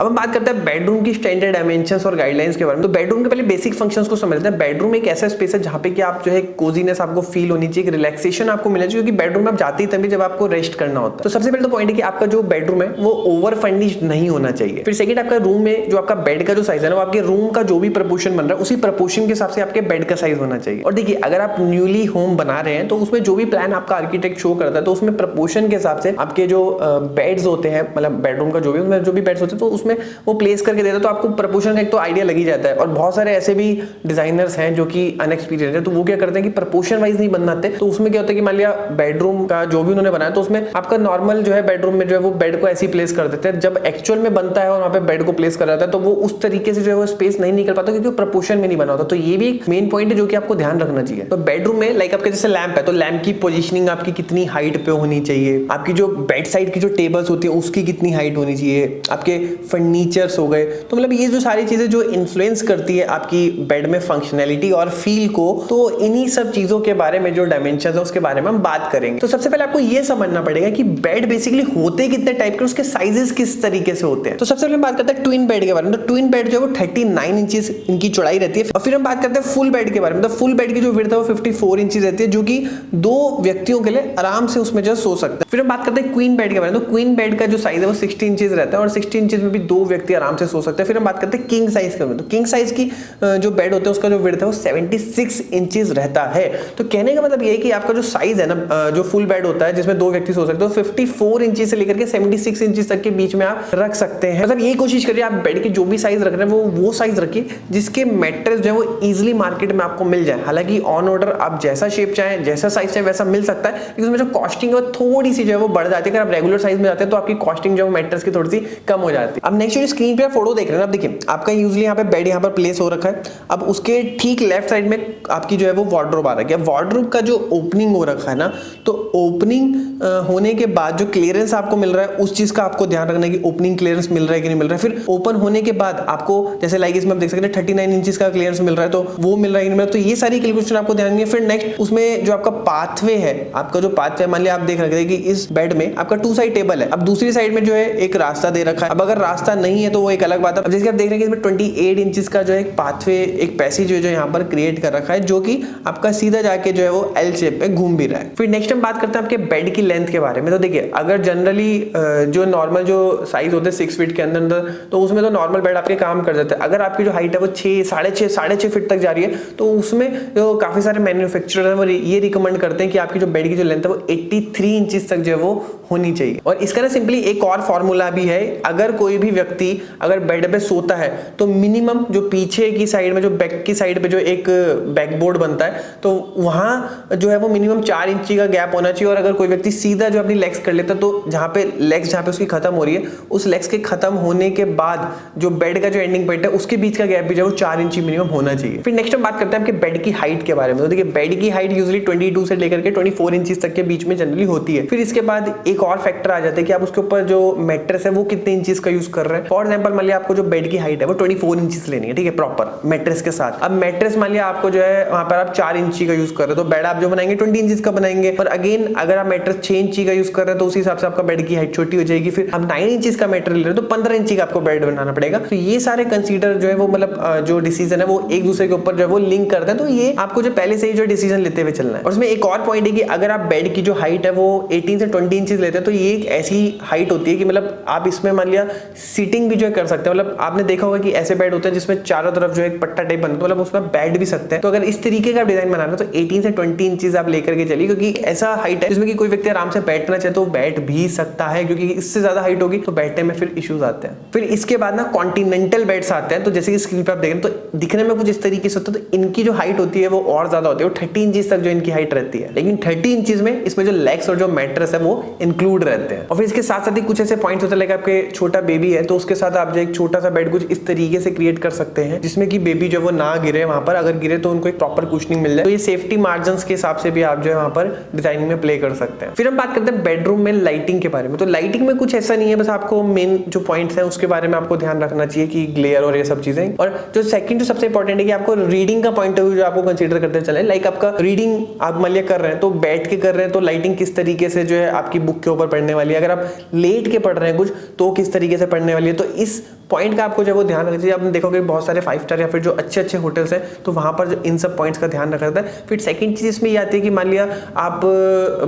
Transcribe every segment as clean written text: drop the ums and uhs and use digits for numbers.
अब हम बात करते हैं बेडरूम की स्टैंडर्ड डायमेंशंस और गाइडलाइंस के बारे में। तो बेडरूम के पहले बेसिक फंक्शंस को समझते हैं। बेडरूम एक ऐसा स्पेस है जहां पे कि आप जो है कोजीनेस आपको फील होनी चाहिए, रिलैक्सेशन आपको मिलना चाहिए, क्योंकि बेडरूम में आप जाते ही तभी जब आपको रेस्ट करना होता है। तो सबसे पहले तो पॉइंट है कि आपका जो बेडरूम है वो ओवर फर्निश्ड नहीं होना चाहिए। फिर सेकंड, आपका रूम में जो आपका बेड का जो साइज है ना, वो आपके रूम का जो भी प्रपोर्शन बन रहा है उसी प्रपोर्शन के हिसाब से आपके बेड का साइज होना चाहिए। और देखिए, अगर आप न्यूली होम बना रहे हैं तो उसमें जो भी प्लान आपका आर्किटेक्ट शो करता है तो उसमें प्रपोर्शन के हिसाब से आपके जो बेड्स होते हैं, मतलब बेडरूम का जो भी उसमें जो भी बेड्स होते हैं तो उसमें वो प्लेस करके देता है, तो आपको प्रपोर्शन का एक तो आइडिया लग ही जाता है। और बहुत सारे ऐसे भी डिजाइनर्स हैं जो कि अनएक्सपीरियंस है, तो वो क्या करते हैं कि प्रपोर्शन वाइज नहीं बनाते। तो उसमें क्या होता है कि मान लिया बेडरूम का जो भी उन्होंने बनाया तो उसमें आपका नॉर्मल जो है बेडरूम में जो है वो बेड को ऐसे ही प्लेस कर देते हैं। जब एक्चुअल में बनता है और वहां पे बेड को प्लेस कर जाता है तो वो उस तरीके से जो है वो स्पेस नहीं निकल पाता, क्योंकि प्रपोर्शन में नहीं बना होता। तो ये भी एक मेन पॉइंट है जो कि आपको ध्यान रखना चाहिए। तो बेडरूम में लाइक आपके जैसे लैंप है, तो लैंप की पोजीशनिंग आपकी कितनी हाइट पे होनी चाहिए, आपकी जो बेड साइड की जो टेबल्स होती है उसकी कितनी हाइट होनी चाहिए, आपके फर्नीचर्स हो गए। तो मतलब ये जो सारी चीजें जो इन्फ्लुएंस करती है आपकी बेड में फंक्शनैलिटी और फील को, तो इन्हीं सब चीजों के बारे में जो डायमेंशंस है उसके बारे में हम बात करेंगे। तो सबसे पहले आपको ये समझना पड़ेगा कि बेड बेसिकली होते कितने टाइप के, उसके साइजेस किस तरीके से होते हैं। तो सबसे पहले बात करते हैं ट्विन बेड के बारे में। तो ट्विन बेड जो है वो 39 इंचेस इनकी चौड़ाई रहती है। और फिर हम बात करते हैं फुल बेड के बारे में। तो फुल बेड की जो विड्थ है वो 54 इंचेस रहती है, जो कि 2 व्यक्तियों के लिए आराम से उसमें जो सो सकते हैं। फिर हम बात करते हैं क्वीन बेड के बारे में। तो क्वीन बेड का जो साइज है वो 60 इंचेस रहता है और 60 इंचेस में भी 2 व्यक्ति आराम से सो सकते हैं। फिर हम बात करते हैं किंग साइज के बारे में। तो किंग साइज की जो बेड होता है उसका जो विड्थ है वो 76 इंचेस रहता है। तो कहने का मतलब ये है कि आपका जो साइज है ना, जो फुल बेड होता है जिसमें 2 व्यक्ति सो सकते हैं, 54 इंचेस से लेकर के 76 इंचेस तक के बीच में आप रख सकते हैं। मतलब ये कोशिश करिए आप बेड के जो भी साइज रख रहे हैं वो साइज रखिए जिसके मैट्रेस जो है वो इजीली मार्केट में आपको मिल जाए। हालांकि ऑन ऑर्डर आप जैसा शेप चाहें, जैसा साइज चाहें वैसा मिल सकता है, लेकिन उसमें जो कॉस्टिंग है थोड़ी सी जो है वो बढ़ जाती है। अगर आप रेगुलर साइज में जाते हैं तो आपकी कॉस्टिंग जो है मैट्रेस की थोड़ी सी कम हो जाती है। अब नेक्स्ट जो स्क्रीन पे फोटो देख रहे हैं आप, देखिए आपका यूजुअली यहाँ पे बेड यहाँ पर प्लेस हो रखा है। अब उसके ठीक लेफ्ट साइड में आपकी जो है वो वार्डरोब आ रखी है। वार्डरोब का जो ओपनिंग हो रखा है ना, तो ओपनिंग होने के बाद जो क्लियरेंस आपको मिल रहा है उस चीज का आपको ध्यान रखना है कि ओपनिंग क्लियरेंस मिल रहा है कि नहीं मिल रहा है। फिर ओपन होने के बाद आपको जैसे लाइक इसमें आप देख सकते हैं 39 इंचेस का क्लियरेंस मिल रहा है, तो वो मिल रहा है कि नहीं मिल रहा है। तो ये सारी कैलकुलेशन आपको ध्यान रखनी है। फिर नेक्स्ट उसमें जो आपका पाथवे है, आपका जो पाथवे मान लिया आप देख रहे हैं कि इस बेड में आपका 2 साइड टेबल है। अब दूसरी साइड में जो है एक रास्ता दे रखा है। अब अगर रास्ता नहीं है तो वो एक अलग बात है। अब जैसे आप देख रहे हैं कि इसमें 28 इंचेस का जो एक पाथवे, एक पैसेज जो यहाँ पर क्रिएट कर रखा है, जो कि आपका सीधा जाके जो है वो एल शेप में घूम भी रहा है। फिर नेक्स्ट हम बात करते हैं आपके बेड की लेंथ के बारे में। तो देखिए, अगर जनरली जो नॉर्मल जो साइज होते हैं 6 फीट के अंदर, तो उसमें तो नॉर्मल बेड आपके काम कर जाते हैं। अगर आपकी जो हाइट है वो 6, साढ़े छह फीट तक जा रही है तो उसमें जो काफी सारे मैन्युफैक्चरर हैं वो ये रिकमेंड करते हैं कि आपकी जो बेड की जो लेंथ है वो 83 इंचेस तक जो है वो होनी चाहिए। और इसका ना सिंपली एक और फॉर्मूला भी है। अगर कोई भी व्यक्ति अगर बेड पे सोता है तो मिनिमम जो पीछे की साइड में, जो बैक की साइड पे जो एक बैकबोर्ड बनता है, तो वहां जो है वो मिनिमम 4 इंच का गैप होना चाहिए। और अगर कोई व्यक्ति सीधा जो अपनी लेग्स कर लेता है तो जहां पे उसकी खत्म हो रही है, उस लेग्स के खत्म होने के बाद जो बेड का जो एंडिंग पॉइंट है उसके बीच का गैप भी जो है वो 4 इंच मिनिमम होना चाहिए। फिर नेक्स्ट हम बात करते हैं आपके बेड की हाइट के बारे में। तो देखिए, बेड की हाइट यूजुअली 22 से लेकर के 24 इंचेस तक के बीच में जनरली होती है। फिर इसके बाद एक और फैक्टर आ जाता है कि आप उसके ऊपर जो मैट्रेस है वो कितने इंचेस का यूज कर रहे हैं। फॉर एग्जांपल, मान लिया आपको जो बेड की हाइट है वो 24 इंचेस लेनी है, ठीक है, प्रॉपर मैट्रेस के साथ। अब मैट्रेस मान लिया आपको जो है वहां पर आप 4 इंची का यूज कर रहे हो, तो बेड आप जो बनाएंगे 20 इंचेस का बनाएंगे। और अगेन अगर आप मैट्रेस 6 इंची का यूज कर रहे हैं तो उस हिसाब से आपका बेड की हाइट छोटी हो जाएगी। फिर आप 9 इंचेस का मैट्रेस ले रहे हो तो 15 इंची का आपको बेड बनाना पड़ेगा। तो ये सारे कंसीडर जो है वो मतलब जो डिसीजन है वो एक दूसरे के ऊपर जो है वो लिंक करते हैं। तो ये आपको जो पहले से ही जो डिसीजन लेते हुए चलना है। और इसमें एक और पॉइंट है कि अगर आप बेड की जो हाइट है वो 18 से 20 इंचेस लेते हैं तो ये एक ऐसी हाइट होती है कि मतलब आप इसमें मान लिया सीटिंग भी जो है कर सकते हैं। मतलब आपने देखा होगा कि ऐसे बेड होते हैं जिसमें चारों तरफ जो एक पट्टा टाइप बनता है, मतलब उसमें बैठ भी सकते हैं। तो अगर इस तरीके का डिजाइन बनाना है तो 18 से 20 इंचेस आप लेकर के चलिए, क्योंकि ऐसा हाइट है जिसमें कि कोई व्यक्ति आराम से बैठना चाहे तो बैठ भी सकता है, क्योंकि इससे ज्यादा हाइट होगी तो बैठने में फिर इश्यूज आते हैं। फिर इसके बाद ना कॉन्टिनेंटल बेड्स आते हैं। तो जैसे कि स्क्रीन पे आप देख रहे हैं तो दिखने में कुछ इस तरीके से होता है, तो इनकी जो हाइट होती है वो और ज्यादा होती है, वो 30 इंचेस तक जो इनकी हाइट रहती है। लेकिन 30 इंचेस में इसमें जो लेग्स और जो मैट्रेस है वो इंक्लूड रहते हैं। और फिर इसके साथ साथ ही कुछ ऐसे पॉइंट्स होते हैं, लाइक आपके छोटा बेबी है तो उसके साथ आप जो एक छोटा सा बेड कुछ इस तरीके से क्रिएट कर सकते हैं जिसमें कि बेबी जो वो ना गिरे वहां पर। अगर गिरे तो उनको एक प्रॉपर कुशनिंग मिल जाए। तो ये सेफ्टी मार्जिन के हिसाब से भी आप जो है वहां पर डिजाइनिंग में प्ले कर सकते हैं। फिर हम बात करते हैं बेडरूम में लाइटिंग के बारे में। तो लाइटिंग में कुछ ऐसा नहीं है, बस आपको मेन जो पॉइंट्स है उसके बारे में आपको ध्यान रखना चाहिए कि ग्लेयर और ये सब चीजें। और जो सेकंड जो सबसे इंपॉर्टेंट है कि आपको रीडिंग का पॉइंट ऑफ व्यू जो आपको कंसीडर करते चले। लाइक आपका रीडिंग आप मान लिया कर रहे हैं तो बैठ के कर रहे हैं, तो लाइटिंग किस तरीके से जो है आपकी बुक के ऊपर पढ़ने वाली है। अगर आप लेट के पढ़ रहे हैं कुछ तो किस तरीके से पढ़ने आने वाली है। तो इस पॉइंट का आपको जो वो ध्यान रखना चाहिए। आपने देखोगे बहुत सारे 5 स्टार या फिर जो अच्छे अच्छे होटल्स हैं तो वहाँ पर इन सब पॉइंट्स का ध्यान रखा जाता है। फिर सेकंड चीज़ इसमें ये आती है कि मान लिया आप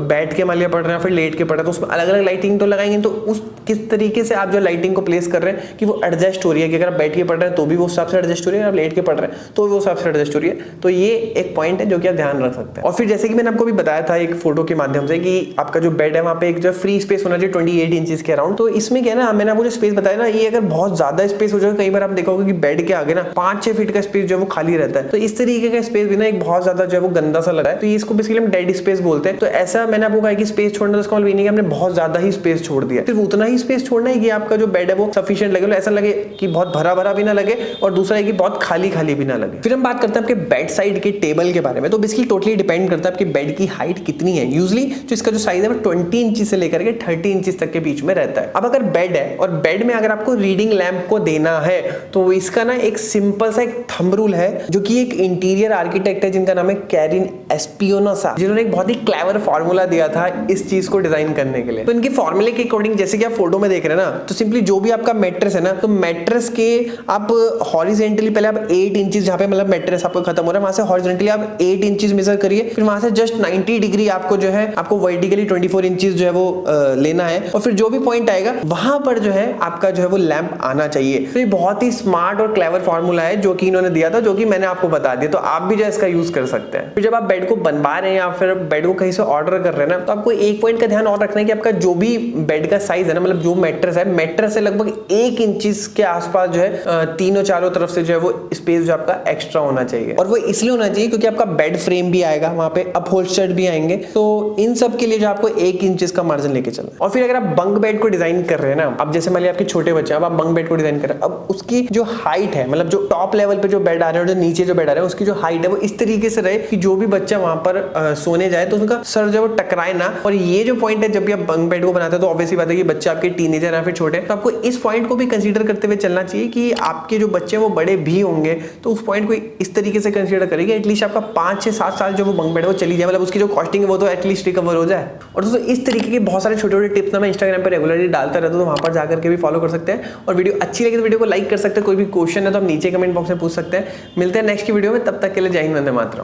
बैठ के मान लिया पढ़ रहे हैं फिर लेट के पढ़ रहे हैं, तो उसमें अलग अलग लाइटिंग तो लगाएंगे, तो उस किस तरीके से आप जो लाइटिंग को प्लेस कर रहे हैं कि वो एडजस्ट हो रही है, कि अगर आप बैठ के पढ़ रहे हैं तो भी वो हिसाब से एडजस्ट हो रही है, आप लेट के पढ़ रहे हैं तो वो हिसाब से एडजस्ट हो रही है। तो ये एक पॉइंट है जो कि आप ध्यान रख सकते हैं। और फिर जैसे कि मैंने आपको भी बताया था एक फोटो के माध्यम से कि आपका जो बेड है वहाँ पे एक जो फ्री स्पेस होना चाहिए 28 इंचेस के अराउंड। तो इसमें क्या है ना, मैंने आपको जो स्पेस बताया ना, ये अगर बहुत ज्यादा स्पेस हो जाए, कई बार आप देखोगे कि बेड के आगे ना 5-6 फीट का स्पेस जो है वो खाली रहता है, तो इस तरीके का स्पेस भी ना एक बहुत ज्यादा जो है वो गंदा सा लगा है, तो ये इसको बेसिकली हम डेड स्पेस बोलते हैं। तो ऐसा मैंने आपको कहा कि स्पेस छोड़ना, इसका मतलब नहीं है हमने बहुत ज्यादा ही स्पेस छोड़ दिया, सिर्फ उतना ही स्पेस छोड़ना है कि आपका जो बेड है वो सफिशिएंट लगे, ऐसा लगे कि बहुत भरा भरा भी ना लगे और दूसरा है कि बहुत खाली खाली भी ना लगे। फिर हम बात करते हैं आपके बेड साइड के टेबल के बारे में। तो बेसिकली टोटली डिपेंड करता है आपके बेड की हाइट कितनी है। यूजली जो इसका जो साइज है वो 20 इंच से लेकर के 30 इंच तक के बीच में रहता है। अब अगर बेड है और बेड में अगर आपको रीडिंग लैंप को देना है तो इसका ना एक सिंपल सा एक थंब रूल है, जो कि एक इंटीरियर आर्किटेक्ट है जिनका नाम है कैरिन एस्पिनोसा, जिन्होंने एक बहुत ही क्लेवर फॉर्मूला दिया था इस चीज को डिजाइन करने के लिए। तो इनके फॉर्मूले के अकॉर्डिंग जैसे कि आप फोटो में देख रहे हैं ना, तो सिंपली जो भी आपका मैट्रेस है ना, तो मैट्रेस के आप हॉरिजेंटली पहले आप 8 इंचेस जहां पे मतलब मैट्रेस आपको खत्म हो रहा है वहां से हॉरिजेंटली आप 8 इंचेस मेजर करिए, फिर वहां से जस्ट 90 डिग्री आपको जो है आपको वर्टिकली 24 इंचेस जो है वो लेना है, और फिर जो भी पॉइंट आएगा वहां पर जो है आपका जो है वो लैंप आना चाहिए। तो ये बहुत ही स्मार्ट और क्लेवर फॉर्मूला है जो कि इन्होंने दिया था, जो कि मैंने आपको बता दिया, तो आप भी जो इसका यूज कर सकते हैं। फिर जब आप बेड को बनवा रहे हैं या फिर बेड को कहीं से ऑर्डर कर रहे हैं ना, तो आपको एक पॉइंट का ध्यान और रखना है कि आपका जो भी बेड का साइज है ना, मतलब जो मैट्रेस है, मैट्रेस से लगभग 1 इंच के आसपास जो है तीनों चारों तरफ से जो है वो स्पेस जो आपका एक्स्ट्रा होना चाहिए। और वो इसलिए होना चाहिए क्योंकि आपका बेड फ्रेम भी आएगा, वहां पे अपहोल्स्टर्ड भी आएंगे, तो इन सब के लिए जो आपको 1 इंच का मार्जिन लेके चलना है। और फिर अगर आप बंक बेड को डिजाइन कर रहे हैं ना, अब जैसे मान लिया आपके छोटे बच्चे, अब आप बंक बेड को डिजाइन कर रहे हैं, अब उसकी जो हाइट है, मतलब जो टॉप लेवल पे जो बेड आ रहे हैं और जो नीचे जो बेड आ रहे हैं, उसकी जो हाइट है वो इस तरीके से रहे कि जो भी बच्चा वहां पर सोने जाए तो उसका सर जो है वो टकराए ना। और ये जो पॉइंट है, जब भी आप बंक बेड को बनाते हैं तो ऑब्वियसली बात है कि बच्चा आपके टीनेजर या फिर छोटे, तो आपको इस पॉइंट को भी कंसीडर करते हुए चलना चाहिए कि आपके जो बच्चे हैं वो बड़े भी होंगे, तो उस पॉइंट को इस तरीके से कंसीडर करेंगे एटलीस्ट आपका 5 से 7 साल जो वो बंक बेड वो चली जाए, मतलब उसकी जो कॉस्टिंग है वो तो एटलीस्ट रिकवर हो जाए। और दोस्तों इस तरीके के बहुत सारे छोटे छोटे टिप्स ना मैं इंस्टाग्राम पर रेगुलरली डालता रहता हूं, तो वहां पर जाकर के भी फॉलो कर सकते हैं। और वीडियो अच्छी लगी तो वीडियो को लाइक कर सकते हैं, कोई भी क्वेश्चन है तो आप नीचे कमेंट बॉक्स में पूछ सकते हैं। मिलते हैं नेक्स्ट की वीडियो में, तब तक के लिए जय हिंद, वंदे मातरम।